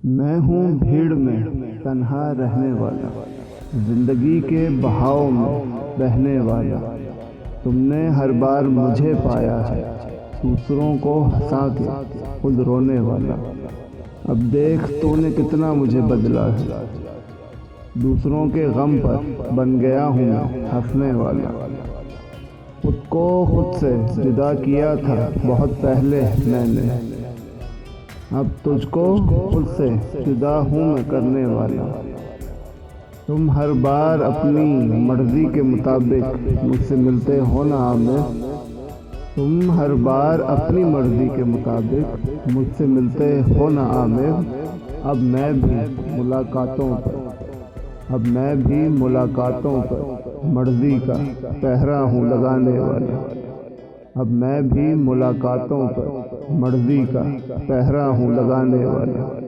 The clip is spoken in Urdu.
میں ہوں بھیڑ میں تنہا رہنے والا، زندگی کے بہاؤ میں بہنے والا۔ تم نے ہر بار مجھے پایا ہے دوسروں کو ہنسا کے خود رونے والا۔ اب دیکھ تو نے کتنا مجھے بدلا ہے، دوسروں کے غم پر بن گیا ہوں میں ہنسنے والا۔ خود کو خود سے جدا کیا تھا بہت پہلے میں نے، اب تجھ کو خود سے جدا ہوں میں کرنے والا۔ تم ہر بار اپنی مرضی کے مطابق مجھ سے ملتے ہو نا عامر، تم ہر بار اپنی مرضی کے مطابق مجھ سے ملتے ہو نا عامر۔ اب میں بھی ملاقاتوں پر مرضی کا پہرا ہوں لگانے والا۔ اب میں بھی ملاقاتوں پر مرضی کا پہرا ہوں لگانے والا۔